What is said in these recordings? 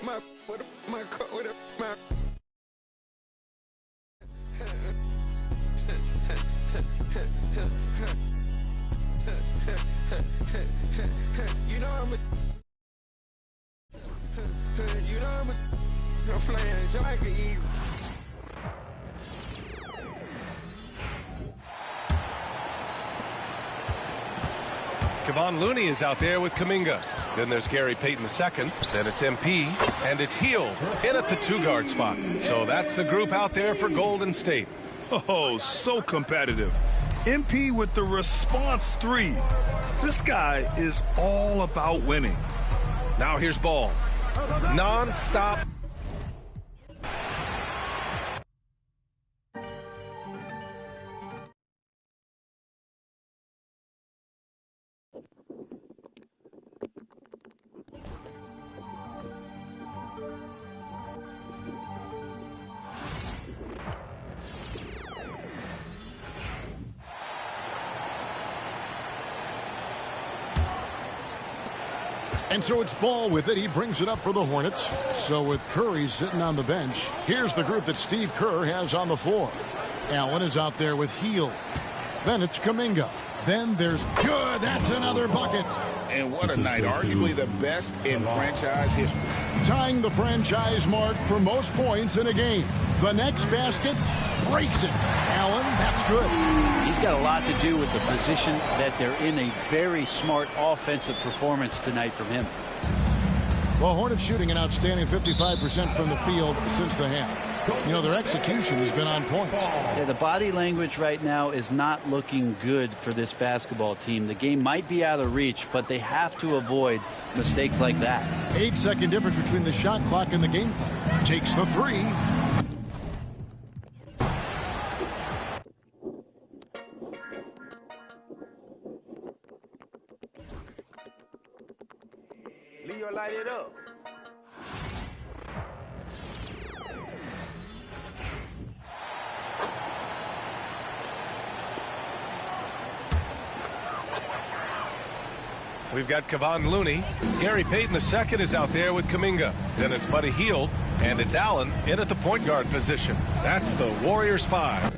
I'm playing so I can eat. Kevon Looney is out there with Kuminga. Then there's Gary Payton II. Then it's MP. And it's Hield in at the 2-guard spot. So that's the group out there for Golden State. Oh, so competitive. MP with the response 3. This guy is all about winning. Now here's Ball. Non-stop. And so it's Ball with it. He brings it up for the Hornets. So with Curry sitting on the bench, here's the group that Steve Kerr has on the floor. Allen is out there with Hield. Then it's Kuminga. Then there's good. That's another bucket. And what a night. Arguably the best in franchise history. Tying the franchise mark for most points in a game. The next basket breaks it. Allen, that's good. He's got a lot to do with the position that they're in. A very smart offensive performance tonight from him. Well, Hornets shooting an outstanding 55% from the field since the half. You know, their execution has been on point. Yeah, the body language right now is not looking good for this basketball team. The game might be out of reach, but they have to avoid mistakes like that. 8-second difference between the shot clock and the game clock. Takes the 3. Leo, light it up. We've got Kevon Looney. Gary Payton II is out there with Kuminga. Then it's Buddy Hield. And it's Allen in at the point guard position. That's the Warriors 5.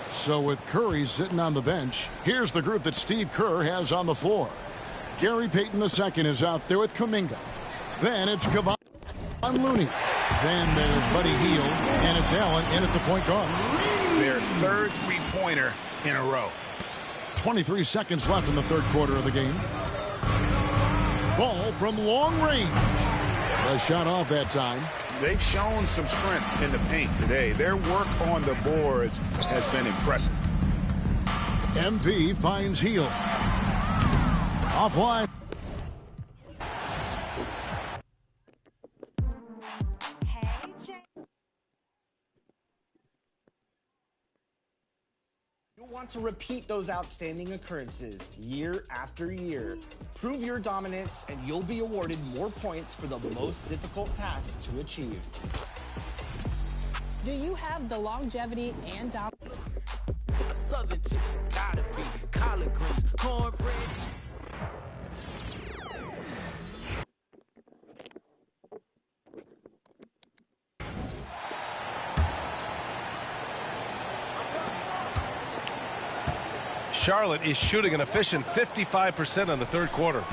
So with Curry sitting on the bench, here's the group that Steve Kerr has on the floor. Gary Payton II is out there with Kuminga. Then it's Kevon Looney. Then there's Buddy Hield, and it's Allen in at the point guard. Their third three-pointer in a row. 23 seconds left in the third quarter of the game. Ball from long range. A shot off that time. They've shown some strength in the paint today. Their work on the boards has been impressive. MP finds Hield. Offline. You'll want to repeat those outstanding occurrences year after year. Prove your dominance, and you'll be awarded more points for the most difficult task to achieve. Do you have the longevity and dominance? Southern chicks gotta be collard greens, cornbread. Charlotte is shooting an efficient 55% in the third quarter.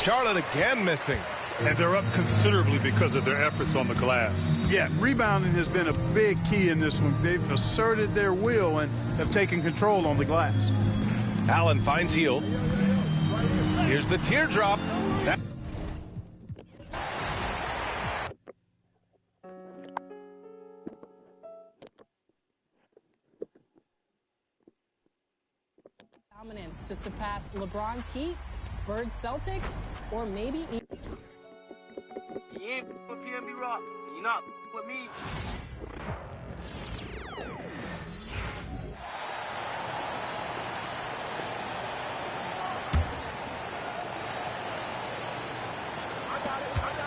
Charlotte again missing. And they're up considerably because of their efforts on the glass. Yeah, rebounding has been a big key in this one. They've asserted their will and have taken control on the glass. Allen finds Hield. Here's the teardrop. Dominance to surpass LeBron's Heat, Bird's Celtics, or maybe even... You ain't with PNB Rock. You're not with me.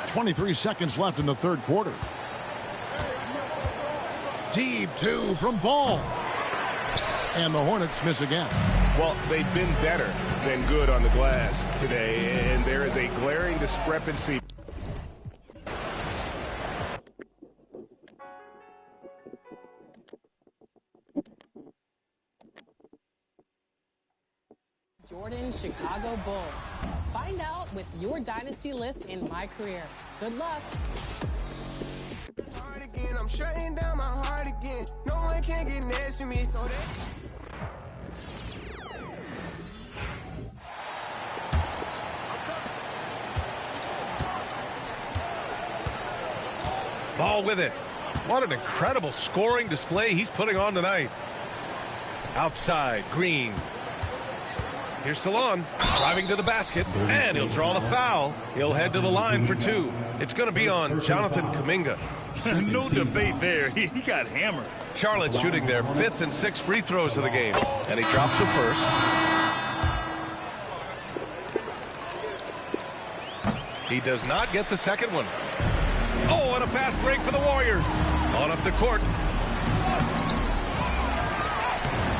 23 seconds left in the third quarter. Deep two from Ball. And the Hornets miss again. Well, they've been better than good on the glass today, and there is a glaring discrepancy. Jordan Chicago Bulls. Find out with your dynasty list in My Career. Good luck. I'm shutting down my heart again. No one can get next to me, so they... Ball with it. What an incredible scoring display he's putting on tonight. Outside, Green. Here's Salon, driving to the basket, and he'll draw the foul. He'll head to the line for two. It's going to be on Jonathan Kuminga. No debate there. He got hammered. Charlotte shooting their 5th and 6th free throws of the game, and he drops the first. He does not get the second one. Oh, and a fast break for the Warriors. On up the court.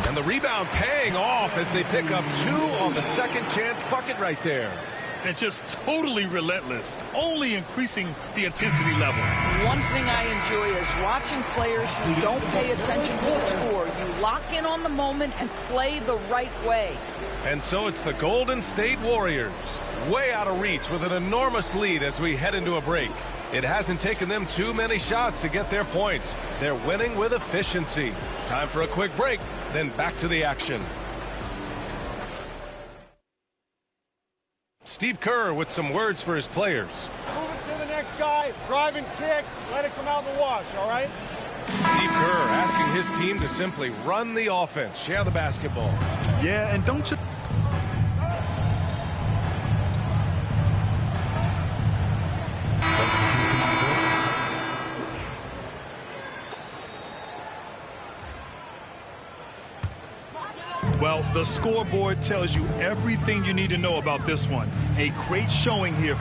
And the rebound paying off as they pick up 2 on the second chance bucket right there. And just totally relentless, only increasing the intensity level. One thing I enjoy is watching players who don't pay attention to the score. You lock in on the moment and play the right way. And so it's the Golden State Warriors, way out of reach with an enormous lead as we head into a break. It hasn't taken them too many shots to get their points. They're winning with efficiency. Time for a quick break, then back to the action. Steve Kerr with some words for his players. Move it to the next guy, drive and kick, let it come out in the wash, all right? Steve Kerr asking his team to simply run the offense, share the basketball. Yeah, and don't you... Well, the scoreboard tells you everything you need to know about this one. A great showing here.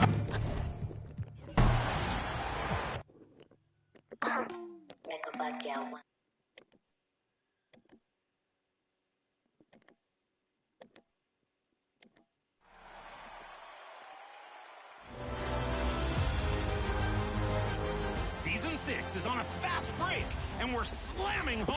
Season 6 is on a fast break, and we're slamming home.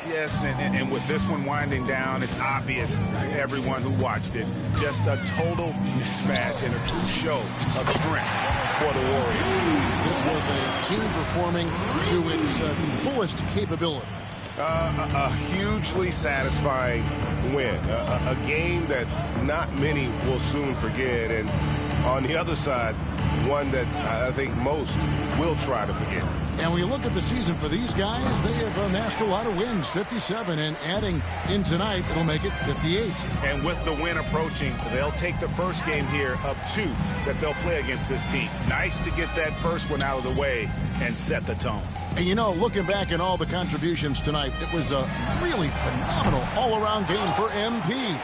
Yes, and with this one winding down, it's obvious to everyone who watched it. Just a total mismatch and a true show of strength for the Warriors. This was a team performing to its fullest capability. A hugely satisfying win. A game that not many will soon forget. And on the other side, one that I think most will try to forget. And when you look at the season for these guys, they have amassed a lot of wins, 57, and adding in tonight, it'll make it 58. And with the win approaching, they'll take the first game here of 2 that they'll play against this team. Nice to get that first one out of the way and set the tone. And you know, looking back at all the contributions tonight, it was a really phenomenal all-around game for MP.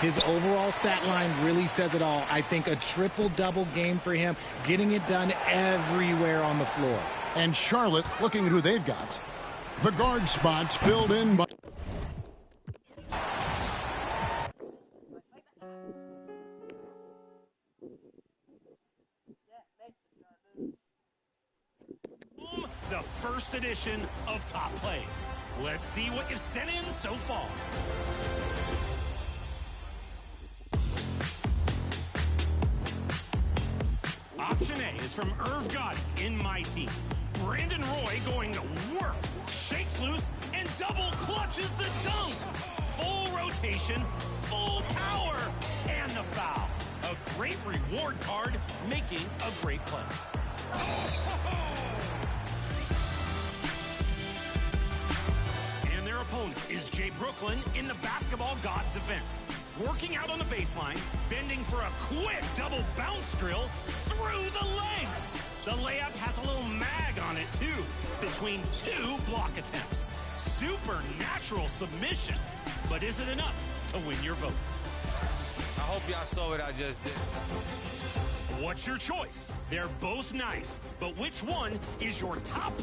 His overall stat line really says it all. I think a triple-double game for him, getting it done everywhere on the floor. And Charlotte, looking at who they've got. The guard spots filled in by... The first edition of Top Plays. Let's see what you've sent in so far. Option A is from Irv Gotti in my team. Brandon Roy going to work, shakes loose, and double clutches the dunk. Full rotation, full power, and the foul. A great reward card, making a great play. And their opponent is Jay Brooklyn in the Basketball Gods event. Working out on the baseline, bending for a quick double bounce drill through the legs. The layup has a little mag on it, too, between 2 block attempts. Supernatural submission. But is it enough to win your vote? I hope y'all saw what I just did. What's your choice? They're both nice, but which one is your top?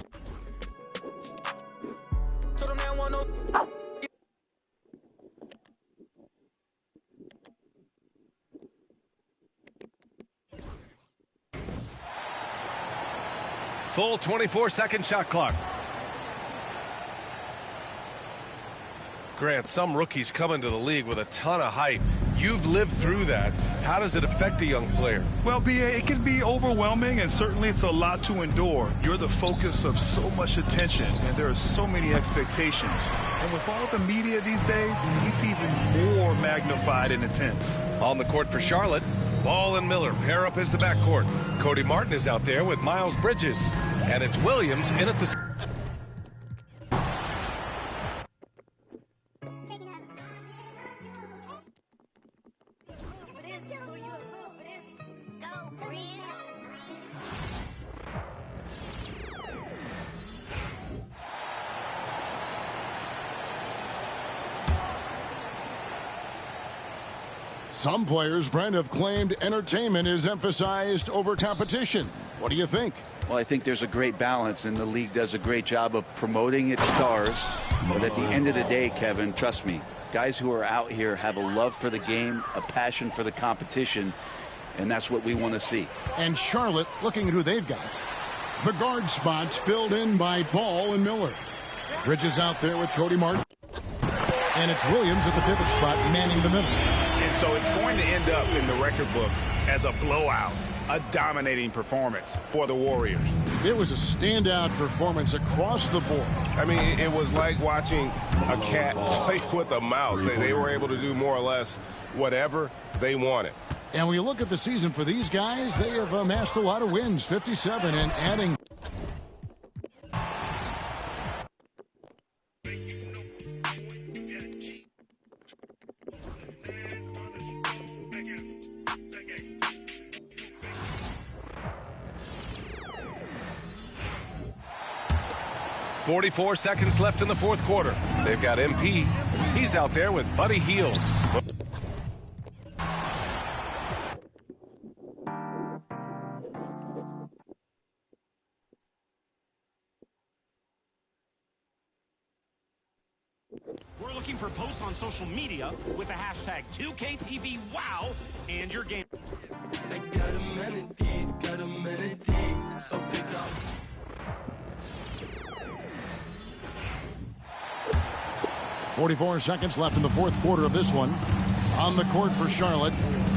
Full 24-second shot clock. Grant, some rookies come into the league with a ton of hype. You've lived through that. How does it affect a young player? Well, B.A., it can be overwhelming, and certainly it's a lot to endure. You're the focus of so much attention, and there are so many expectations. And with all the media these days, it's even more magnified and intense. On the court for Charlotte, Ball and Miller pair up as the backcourt. Cody Martin is out there with Miles Bridges. And it's Williams in at the... Some players, Brent, have claimed entertainment is emphasized over competition. What do you think? Well, I think there's a great balance, and the league does a great job of promoting its stars. But at the end of the day, Kevin, trust me, guys who are out here have a love for the game, a passion for the competition, and that's what we want to see. And Charlotte, looking at who they've got. The guard spots filled in by Ball and Miller. Bridges out there with Cody Martin. And it's Williams at the pivot spot, manning the middle. And so it's going to end up in the record books as a blowout, a dominating performance for the Warriors. It was a standout performance across the board. I mean, it was like watching a cat play with a mouse. They were able to do more or less whatever they wanted. And when you look at the season for these guys, they have amassed a lot of wins, 57, and adding. .44 seconds left in the fourth quarter. They've got MP. He's out there with Buddy Hield. We're looking for posts on social media with the hashtag 2KTVWOW and your game. I got amenities, so pick up. .44 seconds left in the fourth quarter of this one. On the court for Charlotte,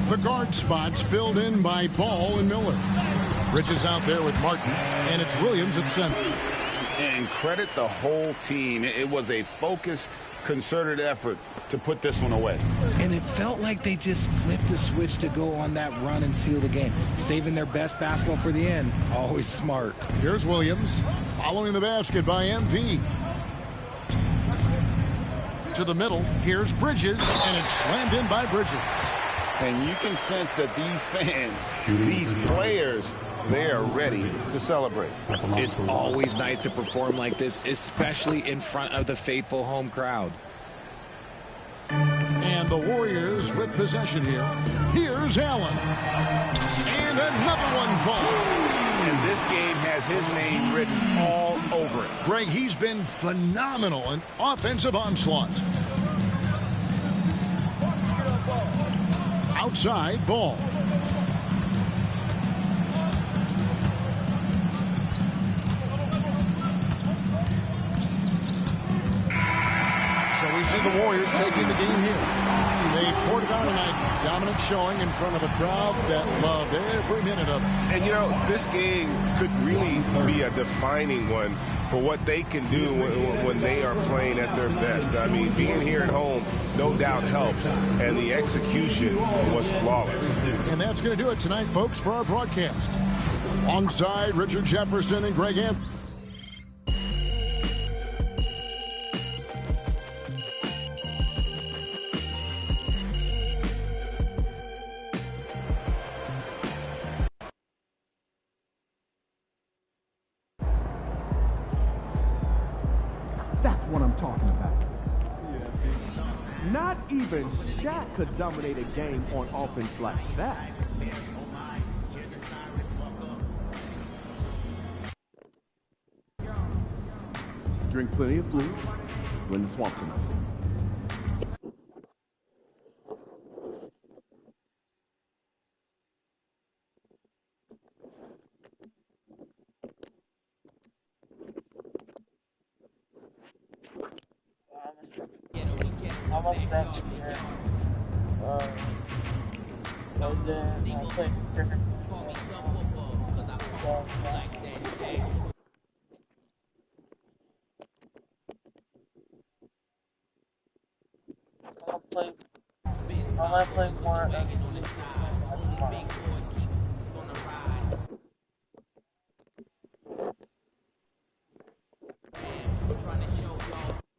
the guard spots filled in by Ball and Miller. Bridges out there with Martin, and it's Williams at center. And credit the whole team. It was a focused, concerted effort to put this one away. And it felt like they just flipped the switch to go on that run and seal the game. Saving their best basketball for the end. Always smart. Here's Williams, following the basket by MP. To the middle, here's Bridges, and it's slammed in by Bridges. And you can sense that these fans, these players, they are ready to celebrate. It's always nice to perform like this, especially in front of the faithful home crowd. And the Warriors with possession here. Here's Allen. And another one falls. And this game has his name written all over it. Greg, he's been phenomenal in offensive onslaught. Outside, Ball. So we see the Warriors taking the game here. They poured it out tonight. Dominant showing in front of a crowd that loved every minute of it. And, you know, this game could really be a defining one for what they can do when they are playing at their best. I mean, being here at home, no doubt helps. And the execution was flawless. And that's going to do it tonight, folks, for our broadcast. Alongside Richard Jefferson and Greg Anthony. Not even Shaq could dominate a game on offense like that. Drink plenty of fluid. Win the swamp tonight. Almost next year. And then I played cricket. I'll play more of trying to show y'all